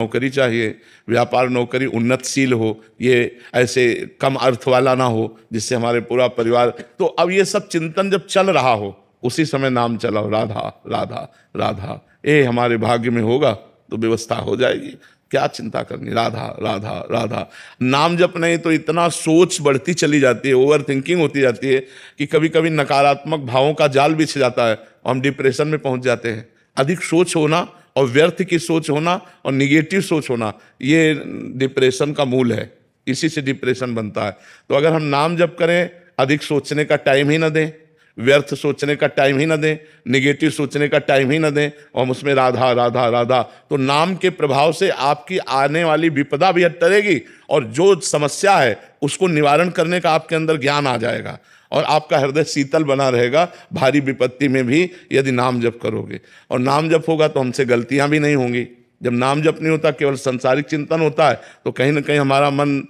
नौकरी चाहिए, व्यापार नौकरी उन्नतशील हो, ये ऐसे कम अर्थ वाला ना हो जिससे हमारे पूरा परिवार। तो अब ये सब चिंतन जब चल रहा हो, उसी समय नाम चलाओ, राधा राधा राधा, ये हमारे भाग्य में होगा तो व्यवस्था हो जाएगी। क्या चिंता करनी, राधा राधा राधा। नाम जप नहीं तो इतना सोच बढ़ती चली जाती है, ओवर थिंकिंग होती जाती है कि कभी कभी नकारात्मक भावों का जाल बिछ जाता है और हम डिप्रेशन में पहुंच जाते हैं। अधिक सोच होना और व्यर्थ की सोच होना और निगेटिव सोच होना, ये डिप्रेशन का मूल है, इसी से डिप्रेशन बनता है। तो अगर हम नाम जप करें, अधिक सोचने का टाइम ही ना दें, व्यर्थ सोचने का टाइम ही ना दें, निगेटिव सोचने का टाइम ही ना दें, और हम उसमें राधा राधा राधा, तो नाम के प्रभाव से आपकी आने वाली विपदा भी टलेगी और जो समस्या है उसको निवारण करने का आपके अंदर ज्ञान आ जाएगा और आपका हृदय शीतल बना रहेगा भारी विपत्ति में भी, यदि नाम जप करोगे। और नाम जप होगा तो हमसे गलतियां भी नहीं होंगी। जब नाम जप नहीं होता, केवल संसारिक चिंतन होता है, तो कहीं ना कहीं हमारा मन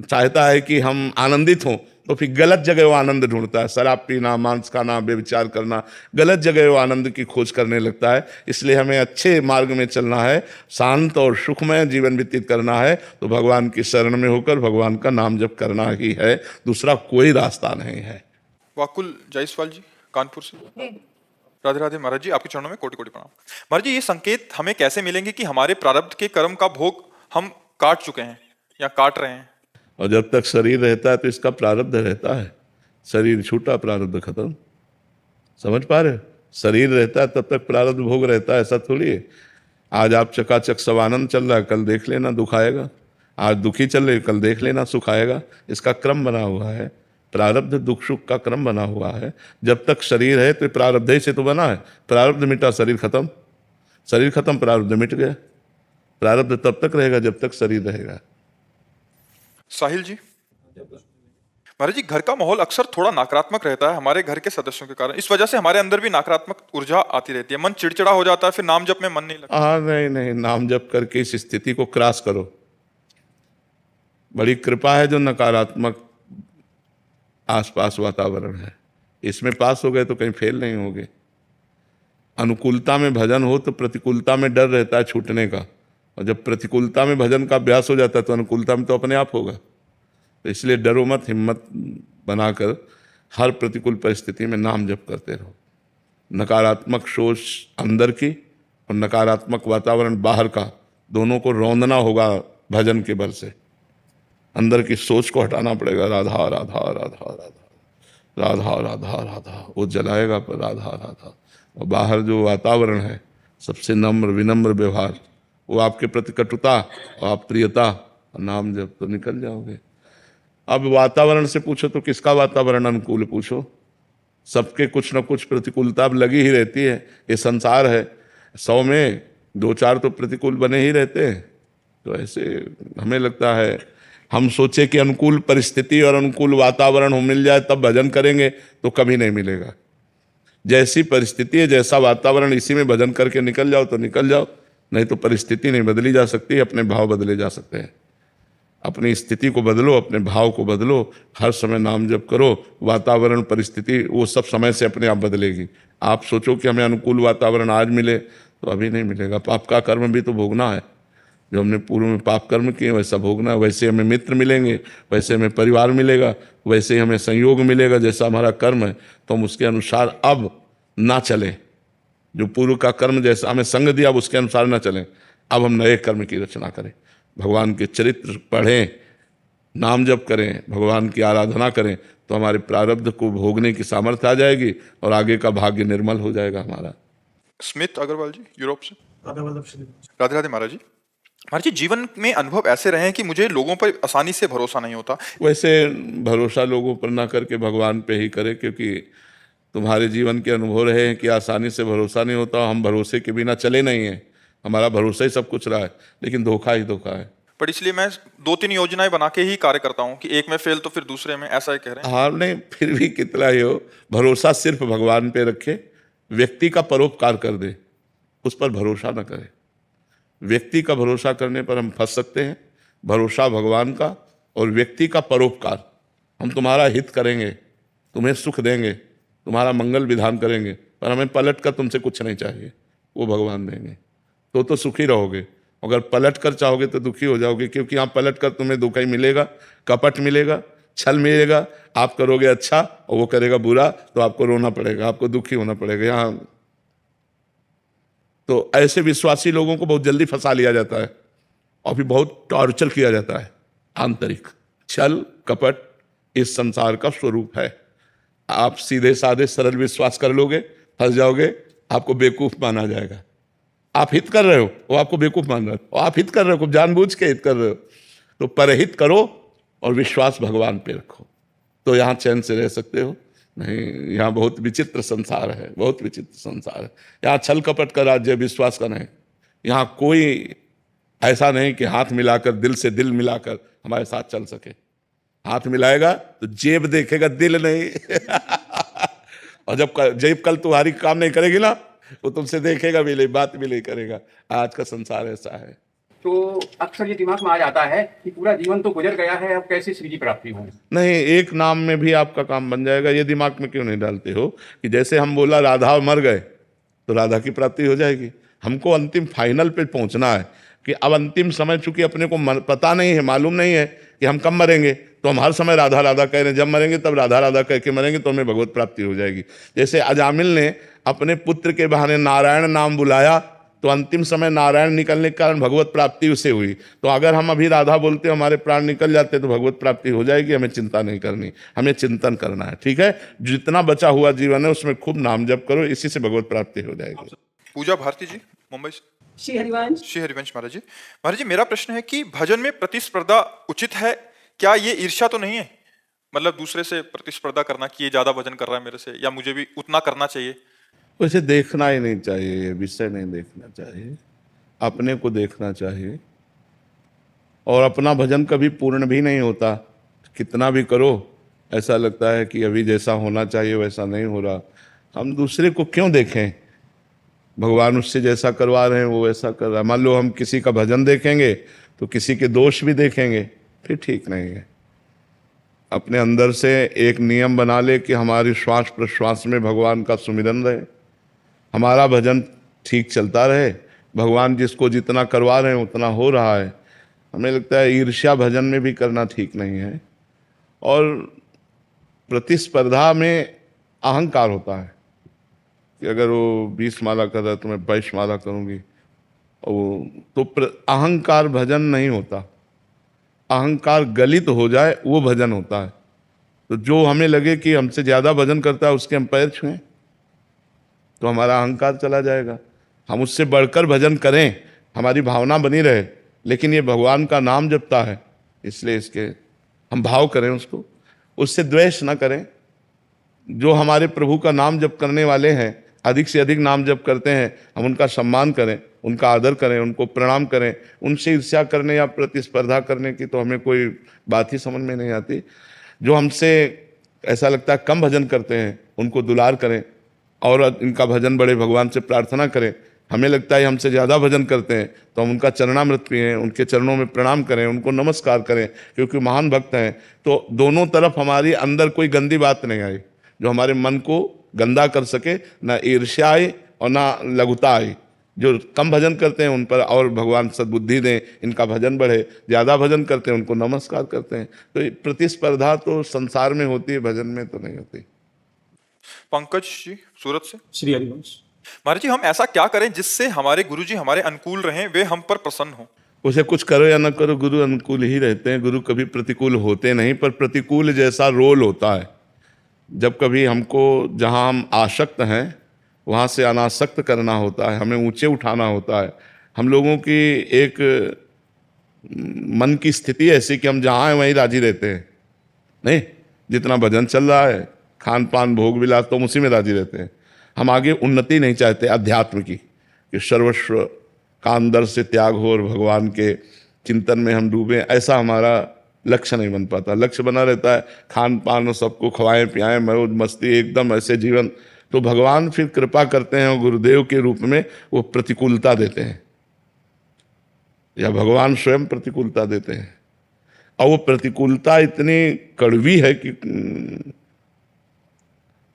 चाहता है कि हम आनंदित हों, तो फिर गलत जगह वो आनंद ढूंढता है। शराब पीना, मांस खाना, बेविचार करना, गलत जगह वो आनंद की खोज करने लगता है। इसलिए हमें अच्छे मार्ग में चलना है, शांत और सुखमय जीवन व्यतीत करना है, तो भगवान की शरण में होकर भगवान का नाम जप करना ही है, दूसरा कोई रास्ता नहीं है। वाकुल जायसवाल जी, कानपुर से। राधे राधे महाराज जी, आपके चरणों में कोटि कोटि प्रणाम। महाराज जी, ये संकेत हमें कैसे मिलेंगे कि हमारे प्रारब्ध के कर्म का भोग हम काट चुके हैं या काट रहे हैं? और जब तक शरीर रहता है तो इसका प्रारब्ध रहता है, शरीर छूटा प्रारब्ध खत्म। समझ पा रहे हो? शरीर रहता है तब तक प्रारब्ध भोग रहता है, ऐसा थोड़ी है। आज आप चकाचक सब आनंद चल रहा है, कल देख लेना दुख आएगा। आज दुखी चल रहे, कल देख लेना सुख आएगा। इसका क्रम बना हुआ है, प्रारब्ध दुख सुख का क्रम बना हुआ है। जब तक शरीर है तो प्रारब्ध ही से तो बना है। प्रारब्ध मिटा, शरीर खत्म, शरीर खत्म, प्रारब्ध मिट गया। प्रारब्ध तब तक रहेगा जब तक शरीर रहेगा। साहिल जी। महाराज जी, घर का माहौल अक्सर थोड़ा नकारात्मक रहता है हमारे घर के सदस्यों के कारण। इस वजह से हमारे अंदर भी नकारात्मक ऊर्जा आती रहती है, मन चिड़चिड़ा हो जाता है, फिर नाम जप में मन नहीं लगता। हाँ, नहीं नहीं, नाम जप करके इस स्थिति को क्रॉस करो। बड़ी कृपा है जो नकारात्मक आसपास वातावरण है, इसमें पास हो गए तो कहीं फेल नहीं होगे। अनुकूलता में भजन हो तो प्रतिकूलता में डर रहता है छूटने का, और जब प्रतिकूलता में भजन का अभ्यास हो जाता है तो अनुकूलता में तो अपने आप होगा। तो इसलिए डरो मत, हिम्मत बनाकर हर प्रतिकूल परिस्थिति में नाम जप करते रहो। नकारात्मक सोच अंदर की और नकारात्मक वातावरण बाहर का, दोनों को रौंदना होगा भजन के बल से। अंदर की सोच को हटाना पड़ेगा, राधा राधा राधा राधा राधा राधा राधा, वो जलाएगा पर राधा राधा। और बाहर जो वातावरण है, सबसे नम्र विनम्र व्यवहार, वो आपके प्रति कटुता और अप्रियता, नाम जब तो निकल जाओगे। अब वातावरण से पूछो तो किसका वातावरण अनुकूल, पूछो। सबके कुछ न कुछ प्रतिकूलता अब लगी ही रहती है, ये संसार है। 100 में 2-4 तो प्रतिकूल बने ही रहते हैं। तो ऐसे हमें लगता है, हम सोचे कि अनुकूल परिस्थिति और अनुकूल वातावरण हो मिल जाए तब भजन करेंगे, तो कभी नहीं मिलेगा। जैसी परिस्थिति है, जैसा वातावरण, इसी में भजन करके निकल जाओ तो निकल जाओ, नहीं तो परिस्थिति नहीं बदली जा सकती, अपने भाव बदले जा सकते हैं। अपनी स्थिति को बदलो, अपने भाव को बदलो, हर समय नाम जप करो। वातावरण परिस्थिति वो सब समय से अपने आप बदलेगी। आप सोचो कि हमें अनुकूल वातावरण आज मिले, तो अभी नहीं मिलेगा। पाप का कर्म भी तो भोगना है, जो हमने पूर्व में पाप कर्म किए वैसा भोगना है। वैसे हमें मित्र मिलेंगे, वैसे हमें परिवार मिलेगा, वैसे ही हमें संयोग मिलेगा। जैसा हमारा कर्म है तो हम उसके अनुसार अब ना चलें। जो पूर्व का कर्म जैसा हमें संग दिया, अब उसके अनुसार ना चलें। अब हम नए कर्म की रचना करें, भगवान के चरित्र पढ़ें, नाम जप करें, भगवान की आराधना करें, तो हमारे प्रारब्ध को भोगने की सामर्थ्य आ जाएगी और आगे का भाग्य निर्मल हो जाएगा हमारा। स्मिथ अग्रवाल जी, यूरोप से। राधे राधे महाराज जी। महाराज जी, जीवन में अनुभव ऐसे रहे हैं कि मुझे लोगों पर आसानी से भरोसा नहीं होता। वैसे भरोसा लोगों पर ना करके भगवान पे ही करे, क्योंकि तुम्हारे जीवन के अनुभव रहे हैं कि आसानी से भरोसा नहीं होता। हम भरोसे के बिना चले नहीं हैं, हमारा भरोसा ही सब कुछ रहा है, लेकिन धोखा ही धोखा है। पर इसलिए मैं 2-3 योजनाएं बना के ही कार्य करता हूँ कि एक में फेल तो फिर दूसरे में, ऐसा ही कह रहे हैं। हाँ, नहीं, फिर भी कितना ही हो, भरोसा सिर्फ भगवान पे रखे। व्यक्ति का परोपकार कर दे, उस पर भरोसा न करे। व्यक्ति का भरोसा करने पर हम फंस सकते हैं। भरोसा भगवान का और व्यक्ति का परोपकार। हम तुम्हारा हित करेंगे, तुम्हें सुख देंगे, तुम्हारा मंगल विधान करेंगे, पर हमें पलट कर तुमसे कुछ नहीं चाहिए, वो भगवान देंगे, तो सुखी रहोगे। अगर पलट कर चाहोगे तो दुखी हो जाओगे, क्योंकि यहाँ पलट कर तुम्हें धोखा ही मिलेगा, कपट मिलेगा, छल मिलेगा। आप करोगे अच्छा और वो करेगा बुरा, तो आपको रोना पड़ेगा, आपको दुखी होना पड़ेगा। यहाँ तो ऐसे विश्वासी लोगों को बहुत जल्दी फंसा लिया जाता है और फिर बहुत टॉर्चर किया जाता है। आंतरिक छल कपट इस संसार का स्वरूप है। आप सीधे साधे सरल विश्वास कर लोगे, फंस जाओगे, आपको बेवकूफ माना जाएगा। आप हित कर रहे हो, वो आपको बेवकूफ मान रहा है, और आप हित कर रहे हो, खूब जानबूझ के हित कर रहे हो। तो परहित करो और विश्वास भगवान पे रखो, तो यहाँ चैन से रह सकते हो। नहीं, यहाँ बहुत विचित्र संसार है, बहुत विचित्र संसार है। यहाँ छल कपट का राज्य, विश्वास का नहीं। यहाँ कोई ऐसा नहीं कि हाथ मिलाकर, दिल से दिल मिलाकर हमारे साथ चल सके। हाथ मिलाएगा तो जेब देखेगा, दिल नहीं। और जब जेब कल तुम्हारी काम नहीं करेगी ना, वो तुमसे देखेगा भी नहीं, बात भी नहीं करेगा। आज का संसार ऐसा है। तो अक्सर ये दिमाग में आ जाता है कि पूरा जीवन तो गुजर गया है, अब कैसे श्री की प्राप्ति हो। नहीं, एक नाम में भी आपका काम बन जाएगा। ये दिमाग में क्यों नहीं डालते हो कि जैसे हम बोला राधा मर गए तो राधा की प्राप्ति हो जाएगी। हमको अंतिम फाइनल पे पहुंचना है कि अब अंतिम समय, चूंकि अपने को पता नहीं है, मालूम नहीं है कि हम कब मरेंगे, तो हम हर समय राधा राधा कह रहे हैं। जब मरेंगे तब राधा राधा कह के मरेंगे, तो हमें भगवत प्राप्ति हो जाएगी। जैसे अजामिल ने अपने पुत्र के बहाने नारायण नाम बुलाया, तो अंतिम समय नारायण निकलने के कारण भगवत प्राप्ति उसे हुई। तो अगर हम अभी राधा बोलते हमारे प्राण निकल जाते तो भगवत प्राप्ति हो जाएगी। हमें चिंता नहीं करनी, हमें चिंतन करना है। ठीक है, जितना बचा हुआ जीवन है उसमें खूब नाम जप करो, इसी से भगवत प्राप्ति हो जाएगी। पूजा भारती जी, मुंबई से। श्री हरिवंश। श्री हरिवंश महाराज जी। महाराज जी, मेरा प्रश्न है कि भजन में प्रतिस्पर्धा उचित है क्या? ये ईर्ष्या तो नहीं है? मतलब दूसरे से प्रतिस्पर्धा करना कि ये ज्यादा भजन कर रहा है मेरे से, या मुझे भी उतना करना चाहिए? वैसे देखना ही नहीं चाहिए, ये विषय नहीं देखना चाहिए, अपने को देखना चाहिए। और अपना भजन कभी पूर्ण भी नहीं होता, कितना भी करो ऐसा लगता है कि अभी जैसा होना चाहिए वैसा नहीं हो रहा। हम दूसरे को क्यों देखें? भगवान उससे जैसा करवा रहे हैं वो वैसा कर रहा है। मान लो हम किसी का भजन देखेंगे तो किसी के दोष भी देखेंगे, फिर ठीक नहीं है। अपने अंदर से एक नियम बना ले कि हमारी श्वास प्रश्वास में भगवान का सुमिरन रहे, हमारा भजन ठीक चलता रहे, भगवान जिसको जितना करवा रहे हैं उतना हो रहा है। हमें लगता है ईर्ष्या भजन में भी करना ठीक नहीं है। और प्रतिस्पर्धा में अहंकार होता है कि अगर वो 20 माला कर रहा है तो मैं 22 माला करूँगी, तो अहंकार भजन नहीं होता। अहंकार गलित हो जाए वो भजन होता है। तो जो हमें लगे कि हमसे ज़्यादा भजन करता है उसके हम पैर छुएं तो हमारा अहंकार चला जाएगा। हम उससे बढ़कर भजन करें, हमारी भावना बनी रहे, लेकिन ये भगवान का नाम जपता है इसलिए इसके हम भाव करें, उसको उससे द्वेष ना करें। जो हमारे प्रभु का नाम जप करने वाले हैं, अधिक से अधिक नाम जप करते हैं, हम उनका सम्मान करें, उनका आदर करें, उनको प्रणाम करें। उनसे ईर्ष्या करने या प्रतिस्पर्धा करने की तो हमें कोई बात ही समझ में नहीं आती। जो हमसे ऐसा लगता है कम भजन करते हैं उनको दुलार करें और इनका भजन बढ़े, भगवान से प्रार्थना करें। हमें लगता है हमसे ज़्यादा भजन करते हैं तो हम उनका चरणामृत पिएं, उनके चरणों में प्रणाम करें, उनको नमस्कार करें, क्योंकि महान भक्त हैं। तो दोनों तरफ हमारी अंदर कोई गंदी बात नहीं आई जो हमारे मन को गंदा कर सके, ना ईर्ष्या आई और ना लघुता आई। जो कम भजन करते हैं उन पर और भगवान सद्बुद्धि दें, इनका भजन बढ़े। ज़्यादा भजन करते हैं उनको नमस्कार करते हैं। तो ये प्रतिस्पर्धा तो संसार में होती है, भजन में तो नहीं होती। पंकज जी, सूरत से। श्री हरिवंश। महाराज जी, हम ऐसा क्या करें जिससे हमारे गुरुजी हमारे अनुकूल रहें, वे हम पर प्रसन्न हो? उसे कुछ करो या ना करो, गुरु अनुकूल ही रहते हैं। गुरु कभी प्रतिकूल होते नहीं, पर प्रतिकूल जैसा रोल होता है। जब कभी हमको जहाँ हम आसक्त हैं वहाँ से अनासक्त करना होता है, हमें ऊंचे उठाना होता है। हम लोगों की एक मन की स्थिति ऐसी कि हम जहाँ हैं वहीं राजी रहते हैं। नहीं, जितना भजन चल रहा है, खान पान भोग विलास, तो उसी में राजी रहते हैं। हम आगे उन्नति नहीं चाहते अध्यात्म की, कि सर्वस्व का अंदर से त्याग हो और भगवान के चिंतन में हम डूबें। ऐसा हमारा लक्ष्य नहीं बन पाता। लक्ष्य बना रहता है खान पान और सबको खवाएं पियाएं, मौज मस्ती, एकदम ऐसे जीवन। तो भगवान फिर कृपा करते हैं और गुरुदेव के रूप में वो प्रतिकूलता देते हैं, या भगवान स्वयं प्रतिकूलता देते हैं। और वो प्रतिकूलता इतनी कड़वी है कि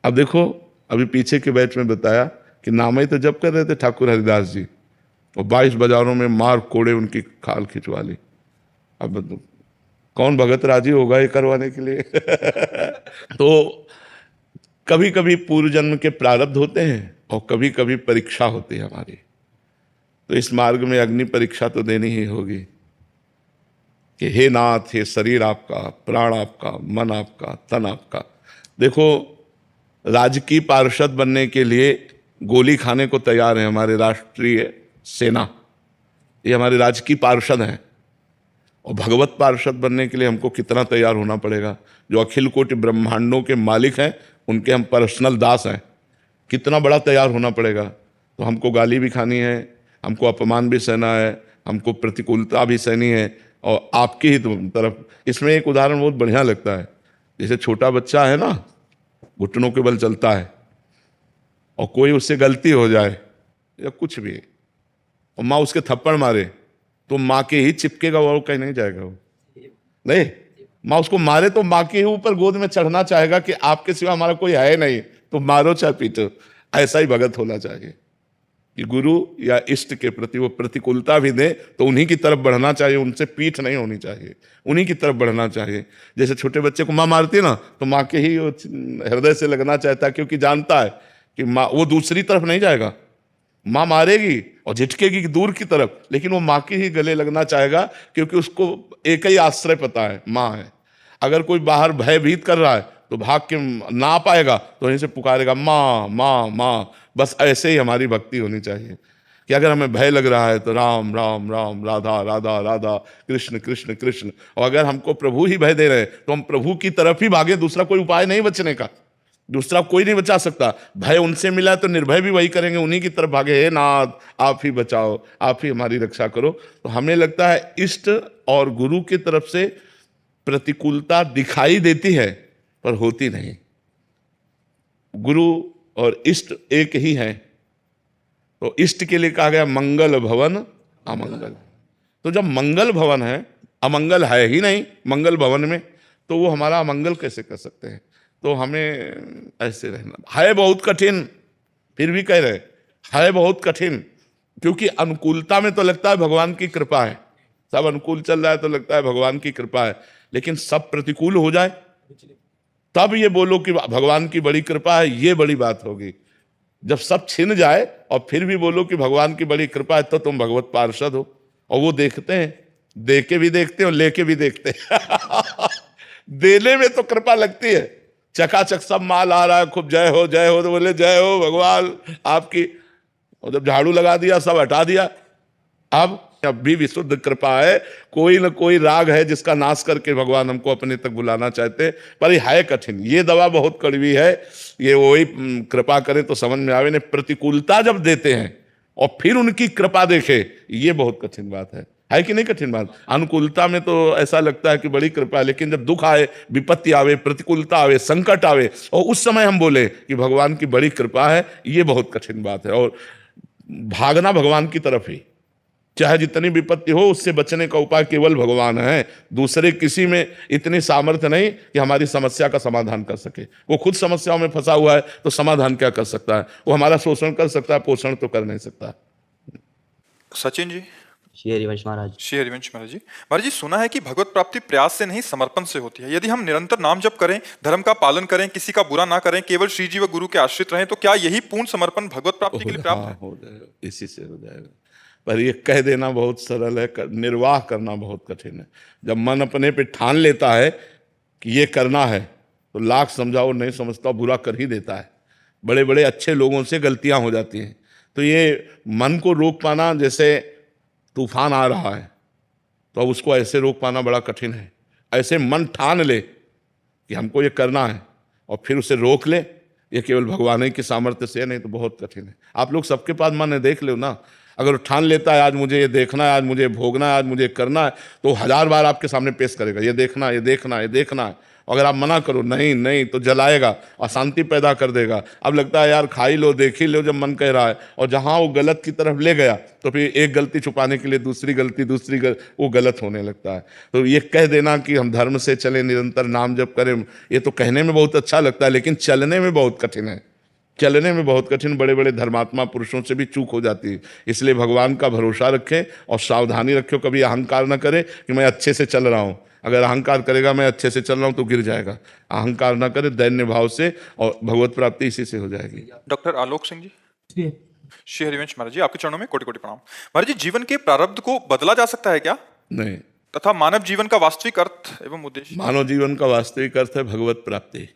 अब देखो, अभी पीछे के बैच में बताया कि नाम ही तो जप कर रहे थे ठाकुर हरिदास जी, और 22 बाजारों में मार कोड़े उनकी खाल खिंचवा ली। अब कौन भगत राजी होगा ये करवाने के लिए? तो कभी कभी पूर्व जन्म के प्रारब्ध होते हैं और कभी कभी परीक्षा होती है हमारी। तो इस मार्ग में अग्नि परीक्षा तो देनी ही होगी कि हे नाथ, हे शरीर आपका, प्राण आपका, मन आपका, तन आपका। देखो, राजकीय पार्षद बनने के लिए गोली खाने को तैयार है हमारे राष्ट्रीय सेना, ये हमारे राजकीय पार्षद हैं। और भगवत पार्षद बनने के लिए हमको कितना तैयार होना पड़ेगा? जो अखिल कोटि ब्रह्मांडों के मालिक हैं उनके हम पर्सनल दास हैं, कितना बड़ा तैयार होना पड़ेगा। तो हमको गाली भी खानी है, हमको अपमान भी सहना है, हमको प्रतिकूलता भी सहनी है, और आपकी ही तरफ। इसमें एक उदाहरण बहुत बढ़िया लगता है। जैसे छोटा बच्चा है ना, घुटनों के बल चलता है, और कोई उससे गलती हो जाए या कुछ भी, और माँ उसके थप्पड़ मारे, तो माँ के ही चिपकेगा, वो कहीं नहीं जाएगा। वो नहीं, माँ उसको मारे तो माँ के ही ऊपर गोद में चढ़ना चाहेगा कि आपके सिवा हमारा कोई है नहीं, तो मारो चाहे पीटो। ऐसा ही भगत होना चाहिए कि गुरु या इष्ट के प्रति वो प्रतिकूलता भी दे तो उन्हीं की तरफ बढ़ना चाहिए, उनसे पीठ नहीं होनी चाहिए, उन्हीं की तरफ बढ़ना चाहिए। जैसे छोटे बच्चे को माँ मारती है ना, तो माँ के ही हृदय से लगना चाहता है, क्योंकि जानता है कि माँ, वो दूसरी तरफ नहीं जाएगा। माँ मारेगी और झिटकेगी दूर की तरफ, लेकिन वो माँ के ही गले लगना चाहेगा, क्योंकि उसको एक ही आश्रय पता है, माँ है। अगर कोई बाहर भयभीत कर रहा है तो भाग के ना पाएगा तो वहीं से पुकारेगा माँ माँ माँ। बस ऐसे ही हमारी भक्ति होनी चाहिए कि अगर हमें भय लग रहा है तो राम राम राम, राधा राधा राधा, कृष्ण कृष्ण कृष्ण। और अगर हमको प्रभु ही भय दे रहे हैं तो हम प्रभु की तरफ ही भागे, दूसरा कोई उपाय नहीं बचने का, दूसरा कोई नहीं बचा सकता। भय उनसे मिला तो निर्भय भी वही करेंगे, उन्हीं की तरफ भागे, हे नाथ आप ही बचाओ, आप ही हमारी रक्षा करो। तो हमें लगता है इष्ट और गुरु की तरफ से प्रतिकूलता दिखाई देती है पर होती नहीं। गुरु और इष्ट एक ही हैं। तो इष्ट के लिए कहा गया मंगल भवन अमंगल। तो जब मंगल भवन है, अमंगल है ही नहीं मंगल भवन में, तो वो हमारा अमंगल कैसे कर सकते हैं? तो हमें ऐसे रहना है। बहुत कठिन, फिर भी कह रहे है बहुत कठिन, क्योंकि अनुकूलता में तो लगता है भगवान की कृपा है, सब अनुकूल चल रहा है तो लगता है भगवान की कृपा है, लेकिन सब प्रतिकूल हो जाए तब ये बोलो कि भगवान की बड़ी कृपा है, ये बड़ी बात होगी। जब सब छिन जाए और फिर भी बोलो कि भगवान की बड़ी कृपा है, तो तुम भगवत पार्षद हो। और वो देखते हैं, दे के भी देखते हैं और लेके भी देखते हैं। देने में तो कृपा लगती है, चकाचक सब माल आ रहा है, खूब जय हो तो बोले जय हो भगवान आपकी। और जब झाड़ू लगा दिया, सब हटा दिया, अब भी विशुद्ध कृपा है। कोई न कोई राग है जिसका नाश करके भगवान हमको अपने तक बुलाना चाहते, पर ये है कठिन, ये दवा बहुत कड़वी है। ये वही कृपा करे तो समझ में आवे, नहीं प्रतिकूलता जब देते हैं और फिर उनकी कृपा देखे, ये बहुत कठिन बात है कि नहीं? कठिन बात। अनुकूलता में तो ऐसा लगता है कि बड़ी कृपा है, लेकिन जब दुख आए, विपत्ति आवे, प्रतिकूलता आवे, संकट आवे, और उस समय हम बोले कि भगवान की बड़ी कृपा है, ये बहुत कठिन बात है। और भागना भगवान की तरफ ही, चाहे जितनी विपत्ति हो, उससे बचने का उपाय केवल भगवान है। दूसरे किसी में इतनी सामर्थ्य नहीं कि हमारी समस्या का समाधान कर सके। वो खुद समस्याओं में फंसा हुआ है तो समाधान क्या कर सकता है? वो हमारा शोषण कर सकता है, पोषण तो कर नहीं सकता। सचिन जी। श्री हरिवंश महाराज। श्री हरिवंश महाराज जी। महाराज जी, सुना है कि भगवत प्राप्ति प्रयास से नहीं समर्पण से होती है। यदि हम निरंतर नाम जप करें, धर्म का पालन करें, किसी का बुरा ना करें, केवल श्री जी व गुरु के आश्रित रहें, तो क्या यही पूर्ण समर्पण भगवत प्राप्ति के लिए पर्याप्त है? हो जाएगा, इसी से हो जाएगा। पर ये कह देना बहुत सरल है, निर्वाह करना बहुत कठिन है। जब मन अपने पे ठान लेता है कि ये करना है, तो लाख समझाओ नहीं समझता, बुरा कर ही देता है। बड़े बड़े अच्छे लोगों से गलतियां हो जाती हैं। तो ये मन को रोक पाना, जैसे तूफान आ रहा है तो अब उसको ऐसे रोक पाना बड़ा कठिन है। ऐसे मन ठान ले कि हमको ये करना है और फिर उसे रोक ले, ये केवल भगवान ही की सामर्थ्य से, नहीं तो बहुत कठिन है। आप लोग सबके पास मन है, देख लो ना। अगर ठान लेता है आज मुझे ये देखना है, आज मुझे भोगना है, आज मुझे करना है, तो 1000 बार आपके सामने पेश करेगा, ये देखना है, ये देखना है, ये देखना है। अगर आप मना करो नहीं नहीं, तो जलाएगा, अशांति पैदा कर देगा। अब लगता है यार खा ही लो, देख ही लो जब मन कह रहा है, और जहां वो गलत की तरफ ले गया तो फिर एक गलती छुपाने के लिए दूसरी गलती, वो गलत होने लगता है। तो ये कह देना कि हम धर्म से चले, निरंतर नाम जप करें, ये तो कहने में बहुत अच्छा लगता है, लेकिन चलने में बहुत कठिन है। चलने में बहुत कठिन, बड़े बड़े धर्मात्मा पुरुषों से भी चूक हो जाती है। इसलिए भगवान का भरोसा रखें और सावधानी रखें, कभी अहंकार न करे कि मैं अच्छे से चल रहा हूँ। अगर अहंकार करेगा मैं अच्छे से चल रहा हूँ तो गिर जाएगा। अहंकार ना करे, दैन्य भाव से, और भगवत प्राप्ति इसी से हो जाएगी। डॉक्टर आलोक सिंह जी। श्री हरिवंश महाराज जी, आपके चरणों में कोटि कोटि प्रणाम। महाराज जी, जीवन के प्रारब्ध को बदला जा सकता है क्या? नहीं। तथा मानव जीवन का वास्तविक अर्थ एवं उद्देश्य? मानव जीवन का वास्तविक अर्थ है भगवत प्राप्ति,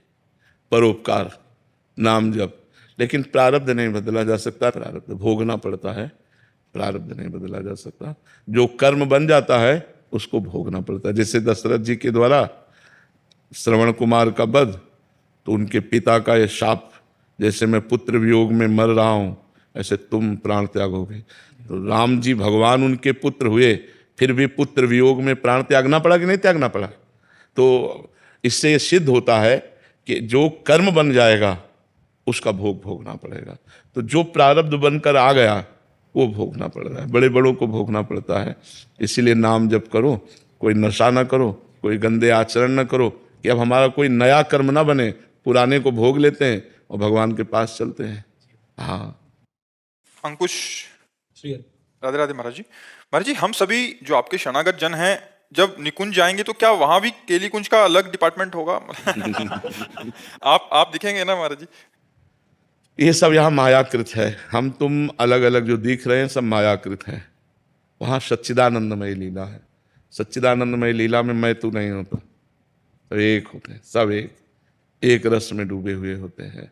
परोपकार, नाम जप। लेकिन प्रारब्ध नहीं बदला जा सकता, प्रारब्ध भोगना पड़ता है, प्रारब्ध नहीं बदला जा सकता। जो कर्म बन जाता है उसको भोगना पड़ता है। जैसे दशरथ जी के द्वारा श्रवण कुमार का वध, तो उनके पिता का ये शाप, जैसे मैं पुत्र वियोग में मर रहा हूं ऐसे तुम प्राण त्यागोगे। तो राम जी भगवान उनके पुत्र हुए, फिर भी पुत्र वियोग में प्राण त्यागना पड़ा कि नहीं त्यागना पड़ा? तो इससे ये सिद्ध होता है कि जो कर्म बन जाएगा उसका भोग भोगना पड़ेगा। तो जो प्रारब्ध बनकर आ गया वो भोगना पड़ रहा है, बड़े बड़ों को भोगना पड़ता है। इसीलिए नाम जप करो, कोई नशा ना करो, कोई गंदे आचरण ना करो, कि अब हमारा कोई नया कर्म ना बने, पुराने को भोग लेते हैं और भगवान के पास चलते हैं। हाँ अंकुश। राधे राधे महाराज जी। महाराज जी, हम सभी जो आपके शरणागत जन हैं, जब निकुंज जाएंगे तो क्या वहां भी केली कुंज का अलग डिपार्टमेंट होगा? आप दिखेंगे ना महाराज जी? ये सब यहाँ मायाकृत है। हम तुम अलग अलग जो दिख रहे हैं सब मायाकृत है। वहाँ सच्चिदानंदमय लीला है। सच्चिदानंदमय लीला में मैं तू नहीं होता, तो एक होते हैं, सब एक रस में डूबे हुए होते हैं।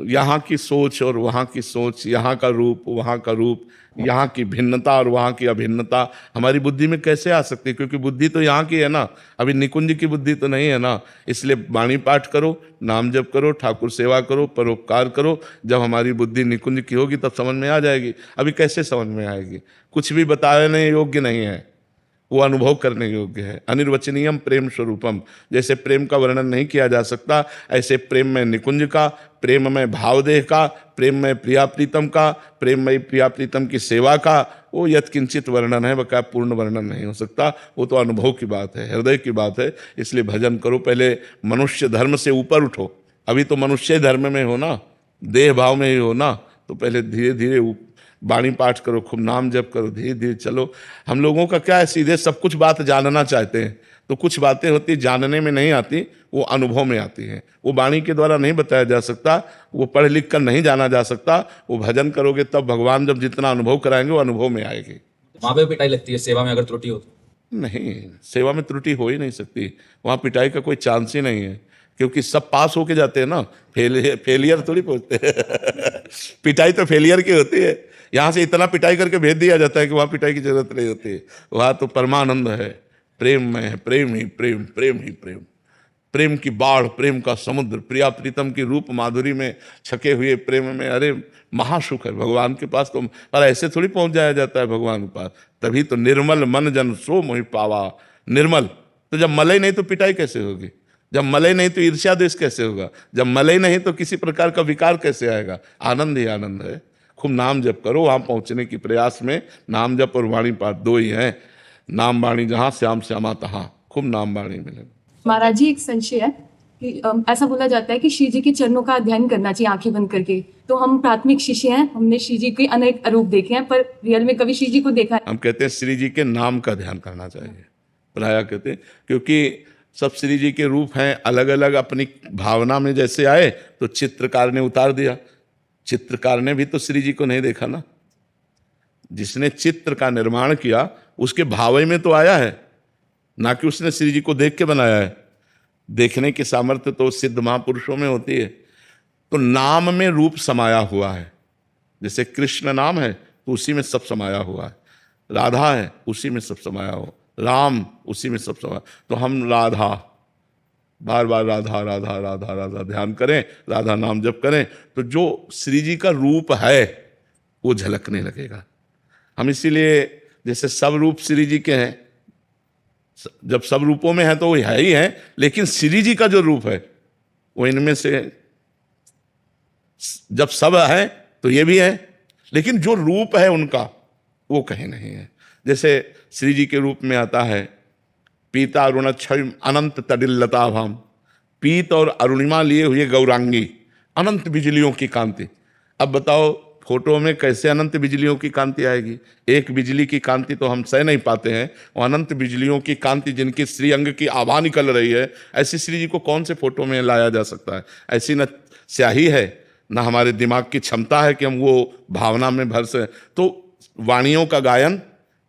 यहाँ की सोच और वहाँ की सोच, यहाँ का रूप वहाँ का रूप, यहाँ की भिन्नता और वहाँ की अभिन्नता हमारी बुद्धि में कैसे आ सकती है? क्योंकि बुद्धि तो यहाँ की है ना, अभी निकुंज की बुद्धि तो नहीं है ना। इसलिए वाणी पाठ करो, नाम जप करो, ठाकुर सेवा करो, परोपकार करो। जब हमारी बुद्धि निकुंज की होगी तब समझ में आ जाएगी। अभी कैसे समझ में आएगी? कुछ भी बताने योग्य नहीं है, वो अनुभव करने योग्य है। अनिर्वचनीयम प्रेम स्वरूपम, जैसे प्रेम का वर्णन नहीं किया जा सकता, ऐसे प्रेम में निकुंज का, प्रेम में भावदेह का, प्रेम में प्रिया प्रीतम का, प्रेम में प्रिया प्रीतम की सेवा का, वो यत्किंचित वर्णन है, बकाया पूर्ण वर्णन नहीं हो सकता। वो तो अनुभव की बात है, हृदय की बात है। इसलिए भजन करो, पहले मनुष्य धर्म से ऊपर उठो। अभी तो मनुष्य धर्म में हो ना, देह भाव में ही हो ना, तो पहले धीरे धीरे वाणी पाठ करो, खूब नाम जप करो, धीरे धीरे चलो। हम लोगों का क्या है, सीधे सब कुछ बात जानना चाहते हैं, तो कुछ बातें होती जानने में नहीं आती, वो अनुभव में आती हैं। वो वाणी के द्वारा नहीं बताया जा सकता, वो पढ़ लिख कर नहीं जाना जा सकता। वो भजन करोगे तब भगवान जब जितना अनुभव कराएंगे वो अनुभव में आएगी। वहां पे पिटाई लगती है सेवा में अगर त्रुटि हो तो? नहीं, सेवा में त्रुटि हो ही नहीं सकती, वहाँ पिटाई का कोई चांस ही नहीं है, क्योंकि सब पास होके जाते हैं ना, फेलियर थोड़ी पहुँचते हैं। पिटाई तो फेलियर की होती है। यहाँ से इतना पिटाई करके भेज दिया जाता है कि वहाँ पिटाई की जरूरत नहीं होती है। वहाँ तो परमानंद है, प्रेम में है, प्रेम ही प्रेम, प्रेम ही प्रेम, प्रेम की बाढ़, प्रेम का समुद्र, प्रिया प्रीतम की रूप माधुरी में छके हुए प्रेम में। अरे महासुख है भगवान के पास। तो पर ऐसे थोड़ी पहुंच जाया जाता है भगवान के पास। तभी तो निर्मल मन जन सो मोहि पावा। निर्मल तो जब मलय नहीं तो पिटाई कैसे होगी? जब मलय नहीं तो ईर्ष्या द्वेष कैसे होगा? जब मलय नहीं तो किसी प्रकार का विकार कैसे आएगा? आनंद ही आनंद है। खूब नाम जप करो, वहां पहुंचने की प्रयास में नाम जप और वाणी पाठ दो ही हैं। नाम वाणी जहां, श्याम श्यामा तहां। खूब नाम वाणी मिले। महाराज जी, एक संशय है कि ऐसा बोला जाता है कि श्री जी के चरणों का अध्ययन करना चाहिए आंखें बंद करके। तो हम प्राथमिक शिष्य हैं, हमने श्री जी के अनेक रूप देखे हैं, पर रियल में कभी श्री जी को देखा है? हम कहते हैं श्री जी के नाम का ध्यान करना चाहिए, प्राय कहते हैं, क्योंकि सब श्री जी के रूप हैं अलग अलग। अपनी भावना में जैसे आए तो चित्रकार ने उतार दिया। चित्रकार ने भी तो श्री जी को नहीं देखा ना। जिसने चित्र का निर्माण किया उसके भाव में तो आया है, ना कि उसने श्री जी को देख के बनाया है। देखने की सामर्थ्य तो सिद्ध महापुरुषों में होती है। तो नाम में रूप समाया हुआ है। जैसे कृष्ण नाम है तो उसी में सब समाया हुआ है, राधा है उसी में सब समाया हुआ, राम उसी में सब समाया। तो हम राधा, बार बार राधा राधा राधा राधा ध्यान करें, राधा नाम जप करें, तो जो श्री जी का रूप है वो झलकने लगेगा। हम इसीलिए जैसे सब रूप श्री जी के हैं, जब सब रूपों में है तो वो है ही है, लेकिन श्री जी का जो रूप है वो इनमें से, जब सब है तो ये भी है, लेकिन जो रूप है उनका वो कहीं नहीं है। जैसे श्री जी के रूप में आता है पीता अरुणक्षय अनंत तडिल्लताभाम, पीत और अरुणिमा लिए हुए गौरांगी। अनंत बिजलियों की कांति। अब बताओ फोटो में कैसे अनंत बिजलियों की कांति आएगी? एक बिजली की कांति तो हम सह नहीं पाते हैं, और अनंत बिजलियों की कांति जिनकी श्रीअंग की आभा निकल रही है, ऐसी श्री जी को कौन से फोटो में लाया जा सकता है? ऐसी न स्याही है, न हमारे दिमाग की क्षमता है कि हम वो भावना में भर से। तो वाणियों का गायन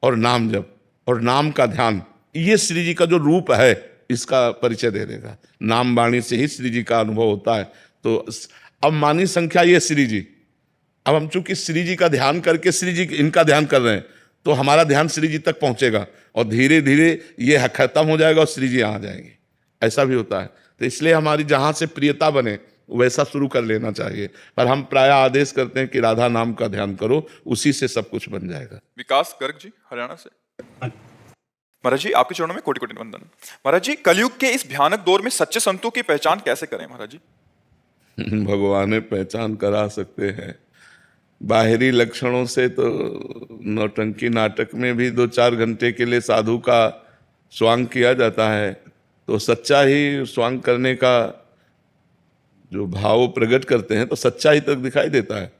और नाम जप और नाम का ध्यान, ये श्री जी का जो रूप है इसका परिचय दे देगा। नाम वाणी से ही श्री जी का अनुभव होता है। तो अब मानी संख्या ये श्री जी, अब हम चूंकि श्री जी का ध्यान करके श्री जी इनका ध्यान कर रहे हैं, तो हमारा ध्यान श्री जी तक पहुंचेगा और धीरे धीरे ये खत्म हो जाएगा और श्री जी आ जाएंगे। ऐसा भी होता है। तो इसलिए हमारी जहां से प्रियता बने वैसा शुरू कर लेना चाहिए। पर हम प्राय आदेश करते हैं कि राधा नाम का ध्यान करो, उसी से सब कुछ बन जाएगा। विकास गर्ग जी हरियाणा से। महाराज जी आपके चरणों में कोटि कोटि वंदन। महाराज जी कलयुग के इस भयानक दौर में सच्चे संतों की पहचान कैसे करें महाराज जी? भगवान पहचान करा सकते हैं। बाहरी लक्षणों से तो नौटंकी नाटक में भी 2-4 घंटे के लिए साधु का स्वांग किया जाता है, तो सच्चा ही स्वांग करने का जो भाव प्रकट करते हैं तो सच्चा ही तक दिखाई देता है।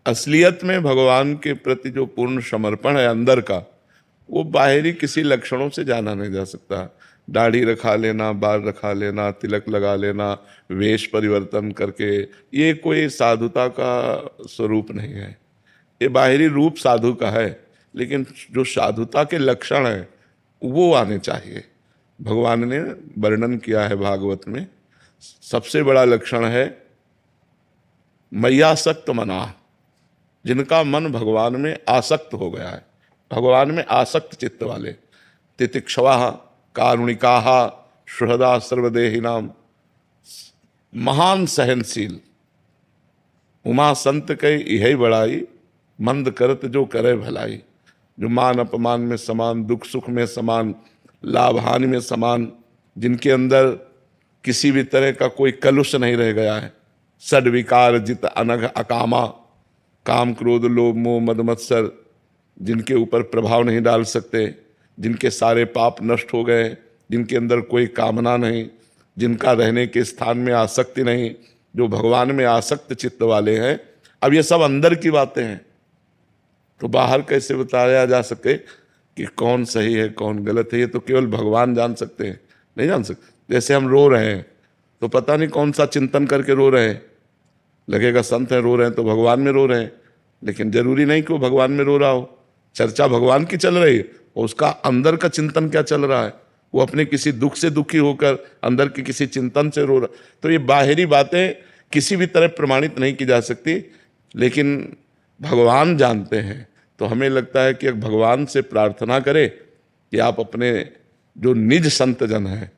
असलियत में भगवान के प्रति जो पूर्ण समर्पण है अंदर का, वो बाहरी किसी लक्षणों से जाना नहीं जा सकता। दाढ़ी रखा लेना, बाल रखा लेना, तिलक लगा लेना, वेश परिवर्तन करके, ये कोई साधुता का स्वरूप नहीं है। ये बाहरी रूप साधु का है, लेकिन जो साधुता के लक्षण हैं वो आने चाहिए। भगवान ने वर्णन किया है भागवत में, सबसे बड़ा लक्षण है मय्यासक्त मना, जिनका मन भगवान में आसक्त हो गया है, भगवान में आसक्त चित्त वाले। तितिक्षवा कारुणिकाः सुहृदा सर्वदेहिनाम, महान सहनशील। उमा संत के यही बड़ाई, मंद करत जो करे भलाई। जो मान अपमान में समान, दुख सुख में समान, लाभ हानि में समान, जिनके अंदर किसी भी तरह का कोई कलुष नहीं रह गया है। सड विकार जित अनघ अकामा, काम क्रोध लोभ मोह मद मत्सर जिनके ऊपर प्रभाव नहीं डाल सकते, जिनके सारे पाप नष्ट हो गए, जिनके अंदर कोई कामना नहीं, जिनका रहने के स्थान में आसक्ति नहीं, जो भगवान में आसक्त चित्त वाले हैं। अब ये सब अंदर की बातें हैं, तो बाहर कैसे बताया जा सके कि कौन सही है कौन गलत है? ये तो केवल भगवान जान सकते हैं, नहीं जान सकते। जैसे हम रो रहे हैं तो पता नहीं कौन सा चिंतन करके रो रहे हैं, लगेगा संत हैं रो रहे हैं तो भगवान में रो रहे हैं, लेकिन जरूरी नहीं कि वो भगवान में रो रहा हो। चर्चा भगवान की चल रही है और उसका अंदर का चिंतन क्या चल रहा है, वो अपने किसी दुख से दुखी होकर अंदर के किसी चिंतन से रो रहा। तो ये बाहरी बातें किसी भी तरह प्रमाणित नहीं की जा सकती, लेकिन भगवान जानते हैं। तो हमें लगता है कि भगवान से प्रार्थना करें कि आप अपने जो निज संत जन हैं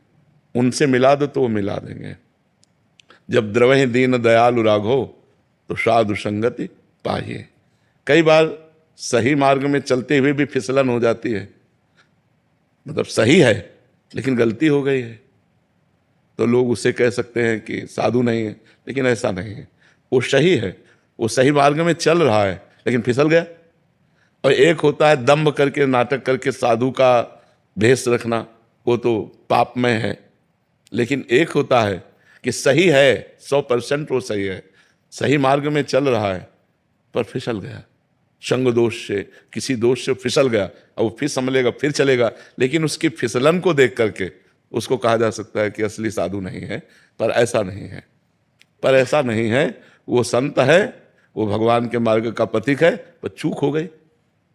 उनसे मिला दो, तो वो मिला देंगे। जब द्रवहि दीन दयालु राघो तो साधु संगति पाइए। कई बार सही मार्ग में चलते हुए भी फिसलन हो जाती है, मतलब सही है लेकिन गलती हो गई है, तो लोग उसे कह सकते हैं कि साधु नहीं है, लेकिन ऐसा नहीं है। वो सही है, वो सही मार्ग में चल रहा है लेकिन फिसल गया। और एक होता है दंभ करके नाटक करके साधु का भेष रखना, वो तो पापमय है। लेकिन एक होता है कि सही है, 100% वो सही है, सही मार्ग में चल रहा है पर फिसल गया, संग दोष से, किसी दोष से फिसल गया। अब वो फिर संभलेगा, फिर चलेगा, लेकिन उसकी फिसलन को देख करके उसको कहा जा सकता है कि असली साधु नहीं है। पर ऐसा नहीं है, पर ऐसा नहीं है। वो संत है, वो भगवान के मार्ग का प्रतीक है, पर चूक हो गई।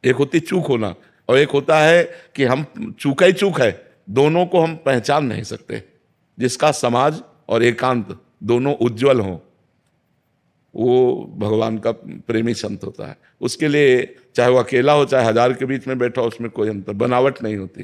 एक होती चूक होना और एक होता है कि हम चूका ही चूक है, दोनों को हम पहचान नहीं सकते। जिसका समाज और एकांत दोनों उज्जवल हों, वो भगवान का प्रेमी संत होता है। उसके लिए चाहे वो अकेला हो चाहे 1000 के बीच में बैठा हो, उसमें कोई अंतर, बनावट नहीं होती।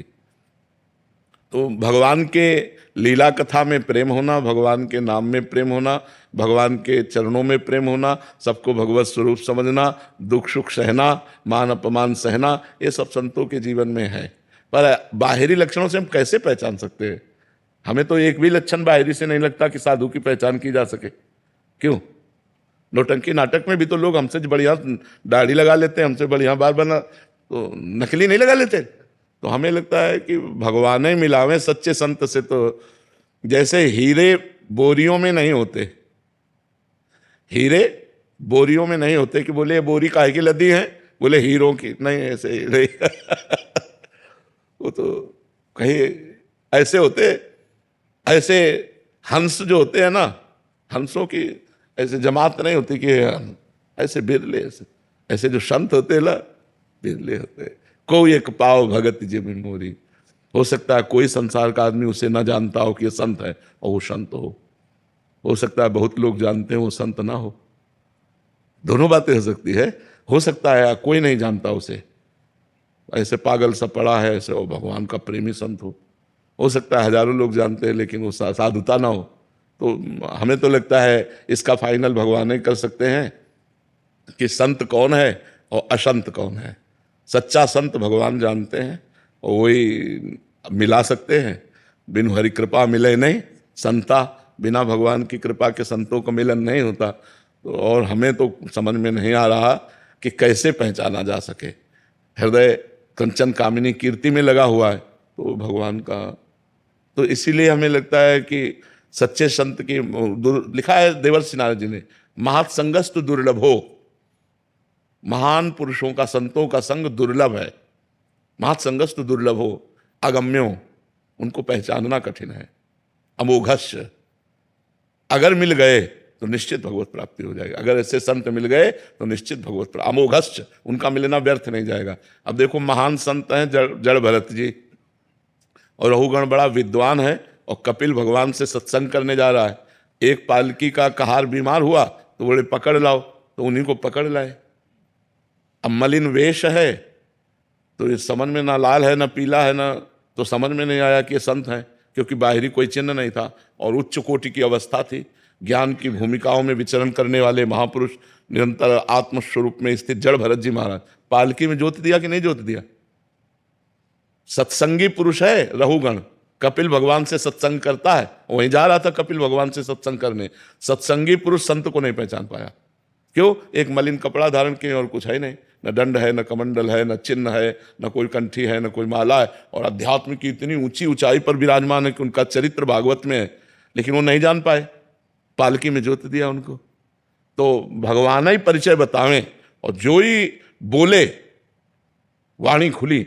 तो भगवान के लीला कथा में प्रेम होना, भगवान के नाम में प्रेम होना, भगवान के चरणों में प्रेम होना, सबको भगवत स्वरूप समझना, दुख सुख सहना, मान अपमान सहना, ये सब संतों के जीवन में है। पर बाहरी लक्षणों से हम कैसे पहचान सकते हैं? हमें तो एक भी लक्षण बाहरी से नहीं लगता कि साधु की पहचान की जा सके। क्यों? नौटंकी नाटक में भी तो लोग हमसे बढ़िया दाढ़ी लगा लेते हैं, हमसे बढ़िया बाल बना, तो नकली नहीं लगा लेते। तो हमें लगता है कि भगवान ही मिलावे सच्चे संत से। तो जैसे हीरे बोरियों में नहीं होते, हीरे बोरियों में नहीं होते कि बोले ये बोरी काहे की लदी है, बोले हीरों की, नहीं ऐसे ही नहीं वो तो कहीं ऐसे होते, ऐसे हंस जो होते हैं ना, हंसों की ऐसे जमात नहीं होती कि ऐसे बिरले, ऐसे जो संत होते हैं ना बिरले होते हैं। कोई एक पाव भगत जिम मोरी, हो सकता है कोई संसार का आदमी उसे ना जानता हो कि ये संत है और वो संत हो सकता है बहुत लोग जानते हैं वो संत ना हो, दोनों बातें हो सकती है। हो सकता है कोई नहीं जानता उसे, ऐसे पागल सा पड़ा है ऐसे, वो भगवान का प्रेमी संत हो सकता है हजारों लोग जानते हैं लेकिन वो साधुता ना हो। तो हमें तो लगता है इसका फाइनल भगवान ही कर सकते हैं कि संत कौन है और असंत कौन है। सच्चा संत भगवान जानते हैं और वही मिला सकते हैं, बिन हरि कृपा मिले नहीं संता, बिना भगवान की कृपा के संतों को मिलन नहीं होता। और हमें तो समझ में नहीं आ रहा कि कैसे पहचाना जा सके। हृदय कंचन कामिनी कीर्ति में लगा हुआ है तो भगवान का, तो इसीलिए हमें लगता है कि सच्चे संत की लिखा है देवर्षि नारद जी ने, महत्संगस्तु दुर्लभो, महान पुरुषों का संतों का संग दुर्लभ है। महत्संगस्तु दुर्लभो अगम्यो, उनको पहचानना कठिन है। अमोघस्य, अगर मिल गए तो निश्चित भगवत प्राप्ति हो जाएगी। अगर ऐसे संत मिल गए तो निश्चित भगवत प्राप्ति। अमोघस्य, उनका मिलना व्यर्थ नहीं जाएगा। अब देखो महान संत हैं जड़ भरत जी, और रहुगण बड़ा विद्वान है और कपिल भगवान से सत्संग करने जा रहा है। एक पालकी का कहार बीमार हुआ तो बोले पकड़ लाओ, तो उन्हीं को पकड़ लाए। अब मलिन वेश है तो ये समझ में ना लाल है ना पीला है ना, तो समझ में नहीं आया कि ये संत हैं, क्योंकि बाहरी कोई चिन्ह नहीं था और उच्च कोटि की अवस्था थी। ज्ञान की भूमिकाओं में विचरण करने वाले महापुरुष, निरंतर आत्मस्वरूप में स्थित जड़ भरत जी महाराज, पालकी में जोत दिया कि नहीं जोत दिया। सत्संगी पुरुष है रहुगण, कपिल भगवान से सत्संग करता है, वहीं जा रहा था कपिल भगवान से सत्संग करने। सत्संगी पुरुष संत को नहीं पहचान पाया, क्यों? एक मलिन कपड़ा धारण किए और कुछ है नहीं, न दंड है, न कमंडल है, न चिन्ह है, न कोई कंठी है, न कोई माला है, और अध्यात्म की इतनी ऊंची ऊंचाई पर विराजमान है कि उनका चरित्र भागवत में है, लेकिन वो नहीं जान पाए। पालकी में जोत दिया उनको। तो भगवान ही परिचय बतावें और जो ही बोले वाणी खुली,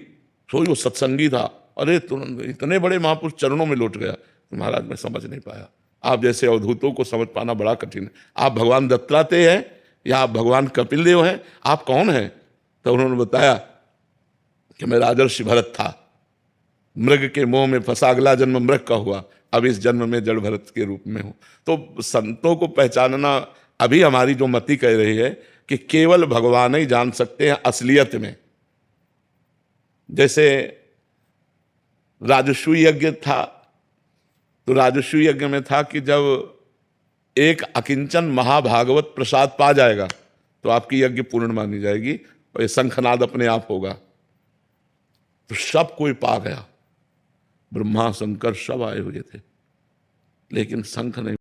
सो वो सत्संगी था। अरे तुरंत इतने बड़े महापुरुष चरणों में लौट गया। महाराज मैं समझ नहीं पाया, आप जैसे अवधूतों को समझ पाना बड़ा कठिन है। आप भगवान दत्तात्रेय हैं या आप भगवान कपिल देव हैं, आप कौन हैं? तो उन्होंने बताया कि मैं राजर्षि भरत था, मृग के मोह में फंसा, अगला जन्म मृग का हुआ, अब इस जन्म में जड़ भरत के रूप में हूं। तो संतों को पहचानना, अभी हमारी जो मति कह रही है कि केवल भगवान ही जान सकते हैं असलियत में। जैसे राजस्व यज्ञ था, तो राजस्व यज्ञ में था कि जब एक अकिंचन महाभागवत प्रसाद पा जाएगा तो आपकी यज्ञ पूर्ण मानी जाएगी और ये शंखनाद अपने आप होगा। तो सब कोई पा गया, ब्रह्मा शंकर सब आए हुए थे, लेकिन शंख नहीं